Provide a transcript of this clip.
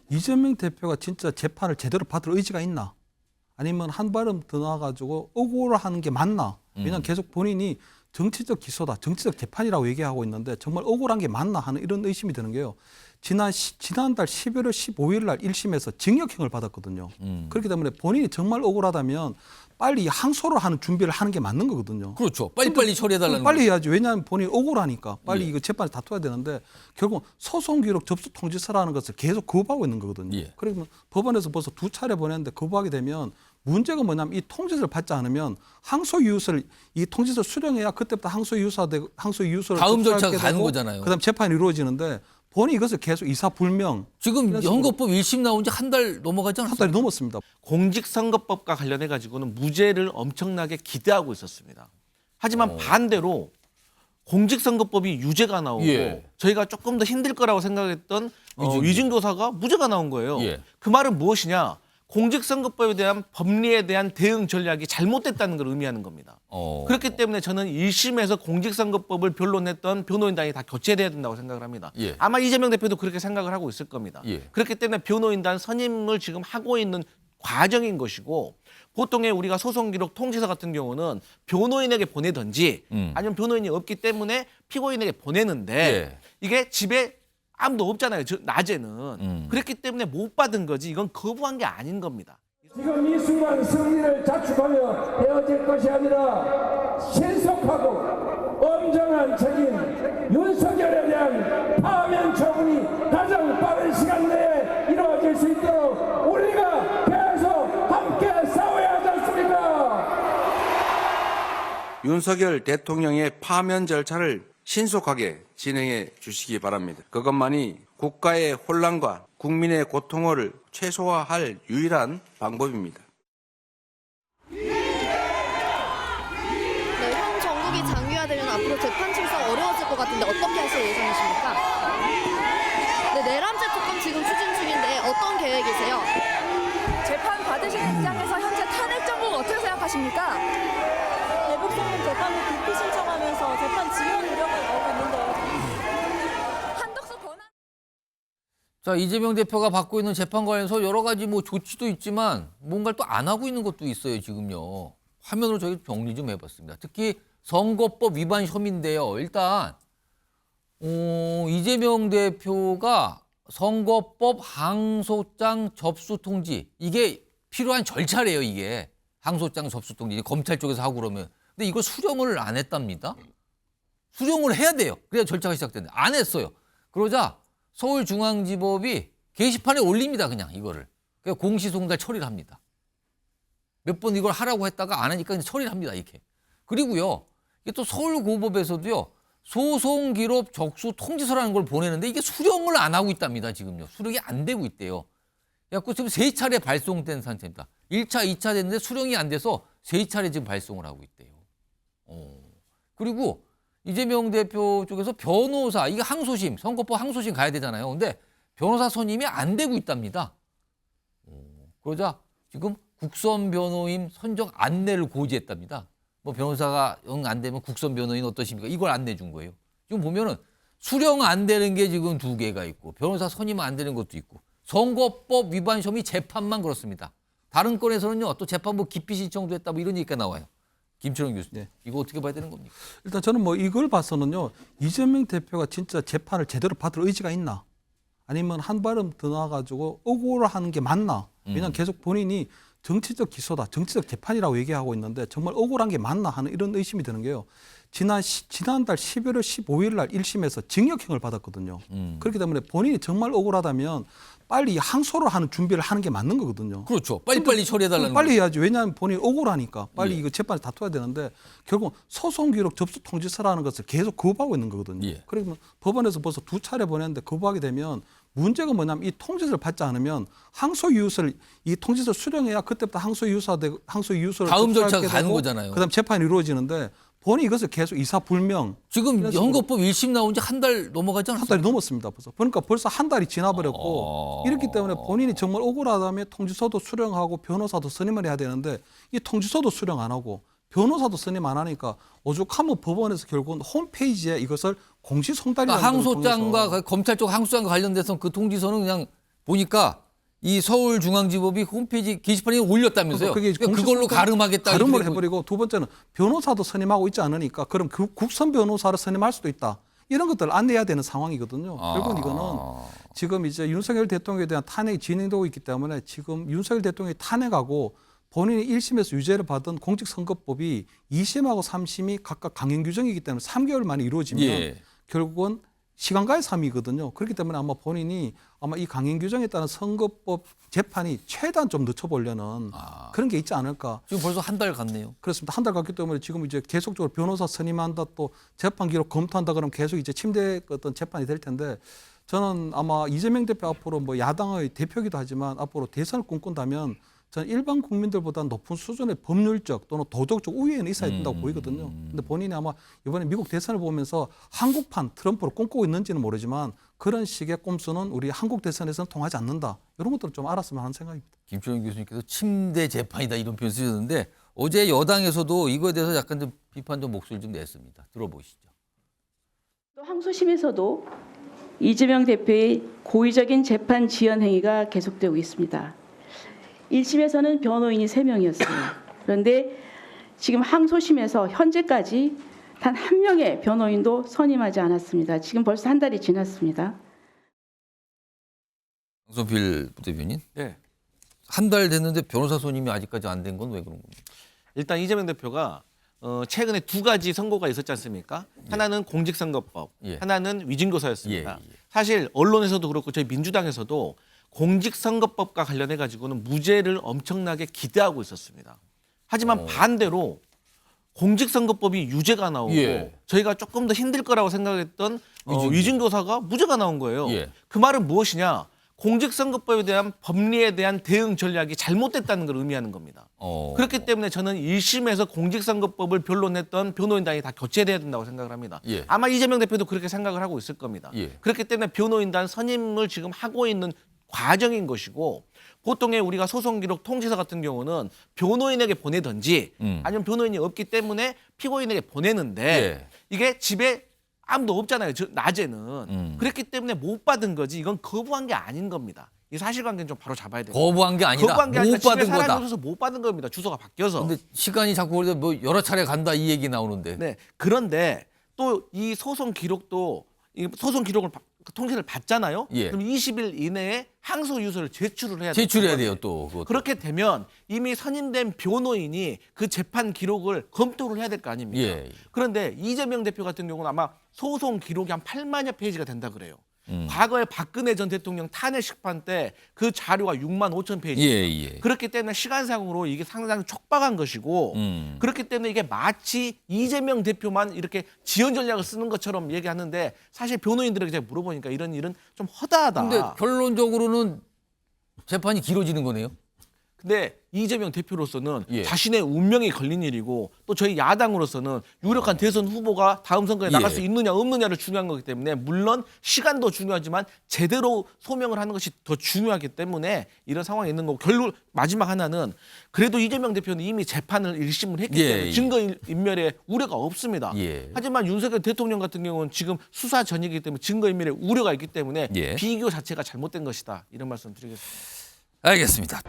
이재명 대표가 진짜 재판을 제대로 받을 의지가 있나? 아니면 한 발음 더 나아가지고 억울을 하는 게 맞나? 왜냐하면 계속 본인이 정치적 기소다, 정치적 재판이라고 얘기하고 있는데 정말 억울한 게 맞나 하는 이런 의심이 드는 게요. 지난달 11월 15일 날 1심에서 징역형을 받았거든요. 그렇기 때문에 본인이 정말 억울하다면 빨리 항소를 하는 준비를 하는 게 맞는 거거든요. 그렇죠. 빨리빨리 처리해달라는 빨리 거죠. 해야지. 왜냐하면 본인이 억울하니까 빨리 예. 이거 재판을 다퉈야 되는데 결국 소송 기록 접수 통지서라는 것을 계속 거부하고 있는 거거든요. 예. 그러면 법원에서 벌써 2차례 보냈는데 거부하게 되면 문제가 뭐냐면 이 통지서를 받지 않으면 항소 이유서를 이 통지서 수령해야 그때부터 항소 이유서를 다음 절차가 접수하게 가는 되고 거잖아요. 그다음 재판이 이루어지는데 본인이 이것을 계속 이사불명 지금 이런 식으로 선거법 1심 나온 지 한 달 넘어가지 한 않았어요? 달이 넘었습니다. 공직선거법과 관련해 가지고는 무죄를 엄청나게 기대하고 있었습니다. 하지만 반대로 공직선거법이 유죄가 나오고 예. 저희가 조금 더 힘들 거라고 생각했던 위증교사가 무죄가 나온 거예요. 예. 그 말은 무엇이냐? 공직선거법에 대한 법리에 대한 대응 전략이 잘못됐다는 걸 의미하는 겁니다. 그렇기 때문에 저는 1심에서 공직선거법을 변론했던 변호인단이 다 교체돼야 된다고 생각을 합니다. 예. 아마 이재명 대표도 그렇게 생각을 하고 있을 겁니다. 예. 그렇기 때문에 변호인단 선임을 지금 하고 있는 과정인 것이고 보통의 우리가 소송 기록 통지서 같은 경우는 변호인에게 보내든지 아니면 변호인이 없기 때문에 피고인에게 보내는데 예. 이게 집에 아무도 없잖아요. 낮에는. 그렇기 때문에 못 받은 거지 이건 거부한 게 아닌 겁니다. 지금 이 순간 승리를 자축하며 헤어질 것이 아니라 신속하고 엄정한 책임 윤석열에 대한 파면 처분이 가장 빠른 시간 내에 이루어질 수 있도록 우리가 계속 함께 싸워야 하지 않습니까? 윤석열 대통령의 파면 절차를 신속하게 진행해 주시기 바랍니다. 그것만이 국가의 혼란과 국민의 고통을 최소화할 유일한 방법입니다. 네, 현 정국이 장기화되면 앞으로 재판 출석 어려워질 것 같은데 어떻게 하실 예정이십니까? 네, 내란죄 특검 지금 추진 중인데 어떤 계획이세요? 재판 받으시는 입장에서 현재 탄핵 정국 어떻게 생각하십니까? 대북 송금 재판을 기피 신청하면서 재판 지연 우려가 나오고 있는데요. 한덕수 권한 자, 이재명 대표가 받고 있는 재판 관련해서 여러 가지 뭐 조치도 있지만 뭔가를 또 안 하고 있는 것도 있어요, 지금요. 화면으로 저희 정리 좀 해봤습니다. 특히 선거법 위반 혐의인데요. 일단 이재명 대표가 선거법 항소장 접수 통지 이게 필요한 절차래요, 이게. 항소장 접수 통지 검찰 쪽에서 하고 그러면. 근데 이걸 수령을 안 했답니다. 수령을 해야 돼요. 그래야 절차가 시작되는데 안 했어요. 그러자 서울중앙지법이 게시판에 올립니다. 그냥 이거를. 그러니까 공시송달 처리를 합니다. 몇 번 이걸 하라고 했다가 안 하니까 그냥 처리를 합니다. 이렇게. 그리고요. 이게 또 서울고법에서도요. 소송기록 적수 통지서라는 걸 보내는데 이게 수령을 안 하고 있답니다. 지금요. 수령이 안 되고 있대요. 그래서 지금 3차례 발송된 상태입니다. 1차, 2차 됐는데 수령이 안 돼서 3차례 지금 발송을 하고 있대요. 그리고 이재명 대표 쪽에서 변호사, 이게 항소심, 선거법 항소심 가야 되잖아요. 근데 변호사 선임이 안 되고 있답니다. 그러자 지금 국선 변호인 선정 안내를 고지했답니다. 뭐 변호사가 영 안 되면 국선 변호인 어떠십니까? 이걸 안내 준 거예요. 지금 보면은 수령 안 되는 게 지금 2개가 있고 변호사 선임 안 되는 것도 있고 선거법 위반 혐의 재판만 그렇습니다. 다른 건에서는요. 또 재판부 기피 신청도 했다 뭐 이런 얘기가 나와요. 김철원 교수님. 네. 이거 어떻게 봐야 되는 겁니까? 일단 저는 뭐 이걸 봐서는요. 이재명 대표가 진짜 재판을 제대로 받을 의지가 있나? 아니면 한 발음 더 나아가지고 억울을 하는 게 맞나? 왜냐하면 계속 본인이 정치적 기소다, 정치적 재판이라고 얘기하고 있는데 정말 억울한 게 맞나 하는 이런 의심이 드는 게요. 지난달 11월 15일 날 1심에서 징역형을 받았거든요. 그렇기 때문에 본인이 정말 억울하다면 빨리 항소를 하는 준비를 하는 게 맞는 거거든요. 그렇죠. 빨리빨리 처리해달라는 빨리 거죠. 해야지. 왜냐하면 본인이 억울하니까 빨리 예. 이거 재판을 다퉈야 되는데 결국 소송 기록 접수 통지서라는 것을 계속 거부하고 있는 거거든요. 예. 그러면 법원에서 벌써 2차례 보냈는데 거부하게 되면 문제가 뭐냐면 이 통지서를 받지 않으면 항소 이유서를 이 통지서 수령해야 그때부터 항소 이유서를 다음 절차가 접수하게 가는 되고 거잖아요. 그다음 재판이 이루어지는데 본인이 이것을 계속 이사불명 지금 이런 식으로 선거법 1심 나온 지 한 달 넘어가지 한 않았어요? 달이 넘었습니다. 그러니까 벌써 한 달이 지나버렸고 이렇기 때문에 본인이 정말 억울하다면 통지서도 수령하고 변호사도 선임을 해야 되는데 이 통지서도 수령 안 하고 변호사도 선임 안 하니까 오죽하면 법원에서 결국은 홈페이지에 이것을 공시 송달이라는 그러니까 항소장과 검찰 쪽 항소장과 관련돼서 그 통지서는 그냥 보니까 이 서울중앙지법이 홈페이지 게시판에 올렸다면서요. 그러니까 그걸로 공식 가름하겠다. 가름을 이렇게 해버리고 두 번째는 변호사도 선임하고 있지 않으니까 그럼 그 국선 변호사를 선임할 수도 있다. 이런 것들을 안내해야 되는 상황이거든요. 결국은 이거는 지금 이제 윤석열 대통령에 대한 탄핵이 진행되고 있기 때문에 지금 윤석열 대통령이 탄핵하고 본인이 1심에서 유죄를 받은 공직선거법이 2심하고 3심이 각각 강행 규정이기 때문에 3개월 만에 이루어지면 예. 결국은 시간과의 삶이거든요. 그렇기 때문에 아마 본인이 아마 이 강행 규정에 따른 선거법 재판이 최대한 좀 늦춰보려는 그런 게 있지 않을까. 지금 벌써 한 달 갔네요. 그렇습니다. 한 달 갔기 때문에 지금 이제 계속적으로 변호사 선임한다 또 재판 기록 검토한다 그러면 계속 이제 침대 어떤 재판이 될 텐데 저는 아마 이재명 대표 앞으로 뭐 야당의 대표기도 하지만 앞으로 대선을 꿈꾼다면 저는 일반 국민들보다 높은 수준의 법률적 또는 도덕적 우위에는 있어야 된다고 보이거든요. 근데 본인이 아마 이번에 미국 대선을 보면서 한국판 트럼프를 꿈꾸고 있는지는 모르지만 그런 식의 꼼수는 우리 한국 대선에서는 통하지 않는다. 이런 것들을 좀 알았으면 하는 생각입니다. 김초영 교수님께서 침대 재판이다 이런 표현 쓰셨는데 어제 여당에서도 이거에 대해서 약간 좀 비판적 목소리를 좀 냈습니다. 들어보시죠. 또 항소심에서도 이재명 대표의 고의적인 재판 지연 행위가 계속되고 있습니다. 1심에서는 변호인이 3명이었어요. 그런데 지금 항소심에서 현재까지 단 한 명의 변호인도 선임하지 않았습니다. 지금 벌써 한 달이 지났습니다. 황선필 부대변인, 네. 한 달 됐는데 변호사 선임이 아직까지 안 된 건 왜 그런 겁니까? 일단 이재명 대표가 최근에 2가지 선고가 있었지 않습니까? 하나는 공직선거법, 예. 하나는 위증교사였습니다. 예, 예. 사실 언론에서도 그렇고 저희 민주당에서도 공직선거법과 관련해 가지고는 무죄를 엄청나게 기대하고 있었습니다. 하지만 반대로 공직선거법이 유죄가 나오고 예. 저희가 조금 더 힘들 거라고 생각했던 위증교사가 무죄가 나온 거예요. 예. 그 말은 무엇이냐? 공직선거법에 대한 법리에 대한 대응 전략이 잘못됐다는 걸 의미하는 겁니다. 그렇기 때문에 저는 1심에서 공직선거법을 변론했던 변호인단이 다 교체돼야 된다고 생각을 합니다. 예. 아마 이재명 대표도 그렇게 생각을 하고 있을 겁니다. 예. 그렇기 때문에 변호인단 선임을 지금 하고 있는 과정인 것이고 보통의 우리가 소송 기록 통지서 같은 경우는 변호인에게 보내든지 아니면 변호인이 없기 때문에 피고인에게 보내는데 예. 이게 집에 아무도 없잖아요. 낮에는. 그렇기 때문에 못 받은 거지 이건 거부한 게 아닌 겁니다. 이 사실관계는 좀 바로 잡아야 돼요. 거부한 게 아니다. 거부한 게 아니라 못 받은 집에 사람이 거다. 없어서 못 받은 겁니다. 주소가 바뀌어서. 근데 시간이 자꾸 그래도 뭐 여러 차례 간다 이 얘기 나오는데. 네. 그런데 또 이 소송 기록도 이 소송 기록을 통지를 받잖아요. 예. 그럼 20일 이내에 항소 유서를 제출을 해야 돼요. 제출해야 돼요 또. 그것도. 그렇게 되면 이미 선임된 변호인이 그 재판 기록을 검토를 해야 될 거 아닙니까? 예. 그런데 이재명 대표 같은 경우는 아마 소송 기록이 한 8만여 페이지가 된다 그래요. 과거에 박근혜 전 대통령 탄핵 심판 때 그 자료가 6만 5천 페이지. 예. 그렇기 때문에 시간상으로 이게 상당히 촉박한 것이고 그렇기 때문에 이게 마치 이재명 대표만 이렇게 지연 전략을 쓰는 것처럼 얘기하는데 사실 변호인들에게 제가 물어보니까 이런 일은 좀 허다하다. 근데 결론적으로는 재판이 길어지는 거네요. 근데 이재명 대표로서는 예. 자신의 운명이 걸린 일이고 또 저희 야당으로서는 유력한 대선 후보가 다음 선거에 나갈 예. 수 있느냐 없느냐를 중요한 거기 때문에 물론 시간도 중요하지만 제대로 소명을 하는 것이 더 중요하기 때문에 이런 상황이 있는 거고 결국 마지막 하나는 그래도 이재명 대표는 이미 재판을 1심을 했기 예, 때문에 예. 증거인멸에 우려가 없습니다. 예. 하지만 윤석열 대통령 같은 경우는 지금 수사 전이기 때문에 증거인멸에 우려가 있기 때문에 예. 비교 자체가 잘못된 것이다. 이런 말씀 드리겠습니다. 알겠습니다.